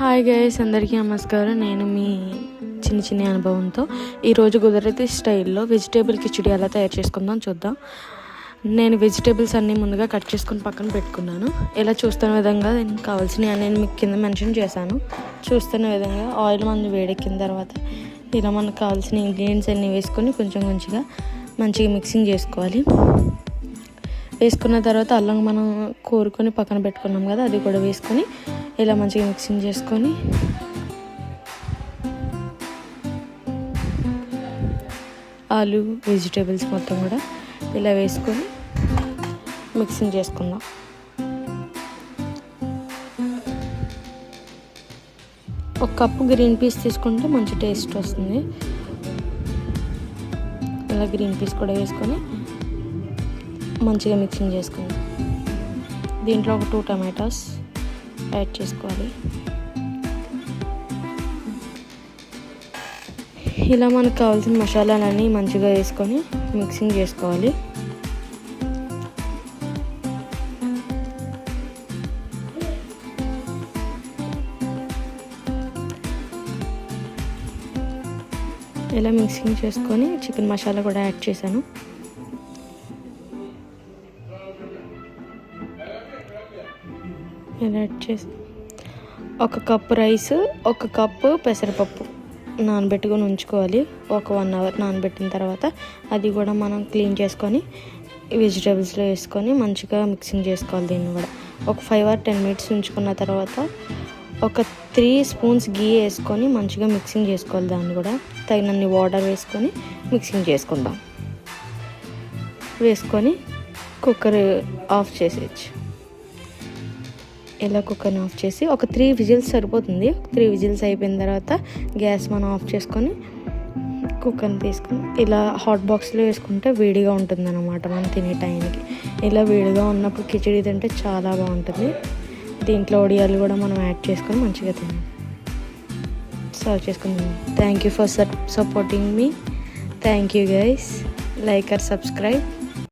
Hi guys, అందరికీ నమస్కారం. నేను మీ చిన్ని అనుభవంతో ఈరోజు గుజరాతీ స్టైల్లో వెజిటేబుల్ కిచిడి ఎలా తయారు చేసుకుందాం చూద్దాం. నేను వెజిటేబుల్స్ అన్నీ ముందుగా కట్ చేసుకుని పక్కన పెట్టుకున్నాను. ఇలా చూస్తున్న విధంగా దీనికి కావాల్సినవి నేను మీకు కింద మెన్షన్ చేశాను. చూస్తున్న విధంగా ఆయిల్ మంది వేడెక్కిన తర్వాత ఇలా మనకు కావాల్సిన ఇంగ్రీడియంట్స్ అన్నీ వేసుకొని కొంచెం మంచిగా మిక్సింగ్ చేసుకోవాలి. వేసుకున్న తర్వాత అల్లం మనం కోరుకొని పక్కన పెట్టుకున్నాం కదా, అది కూడా వేసుకొని ఇలా మంచిగా మిక్సింగ్ చేసుకొని ఆలు వెజిటేబుల్స్ మొత్తం కూడా ఇలా వేసుకొని మిక్సింగ్ చేసుకుందాం. ఒక కప్పు గ్రీన్ పీస్ తీసుకుంటే మంచి టేస్ట్ వస్తుంది. ఇలా గ్రీన్ పీస్ కూడా వేసుకొని మంచిగా మిక్సింగ్ చేసుకుందాం. దీంట్లో ఒక 2 టమాటాస్ యాడ్ చేసుకోవాలి. ఇలా మనకు కావాల్సిన మసాలాలన్నీ మంచిగా వేసుకొని మిక్సింగ్ చేసుకోవాలి. ఇలా మిక్సింగ్ చేసుకొని చికెన్ మసాలా కూడా యాడ్ చేశాను. ఇలా యాడ్ చేసి ఒక కప్పు రైస్, ఒక కప్పు పెసరపప్పు నానబెట్టుకొని ఉంచుకోవాలి. ఒక 1 అవర్ నానబెట్టిన తర్వాత అది కూడా మనం క్లీన్ చేసుకొని వెజిటేబుల్స్లో వేసుకొని మంచిగా మిక్సింగ్ చేసుకోవాలి. దీన్ని కూడా ఒక 5 or 10 minutes ఉంచుకున్న తర్వాత ఒక 3 స్పూన్స్ గీ వేసుకొని మంచిగా మిక్సింగ్ చేసుకోవాలి. దాన్ని కూడా తగినన్ని వాటర్ వేసుకొని మిక్సింగ్ చేసుకుందాం. వేసుకొని కుక్కర్ ఆఫ్ చేసేయచ్చు. ఇలా కుక్కర్ని ఆఫ్ చేసి ఒక 3 విజిల్స్ సరిపోతుంది. 3 విజిల్స్ అయిపోయిన తర్వాత గ్యాస్ మనం ఆఫ్ చేసుకొని కుక్కర్ని తీసుకొని ఇలా హాట్ బాక్స్లో వేసుకుంటే వేడిగా ఉంటుంది అన్నమాట మనం తినే టైంకి. ఇలా వేడిగా ఉన్నప్పుడు కిచిడి తింటే చాలా బాగుంటుంది. దీంట్లో ఒడియాలు కూడా మనం యాడ్ చేసుకొని మంచిగా సర్వ్ చేసుకుందాం. థ్యాంక్ యూ ఫర్ సపోర్టింగ్ మీ. Thank you guys. Like or subscribe.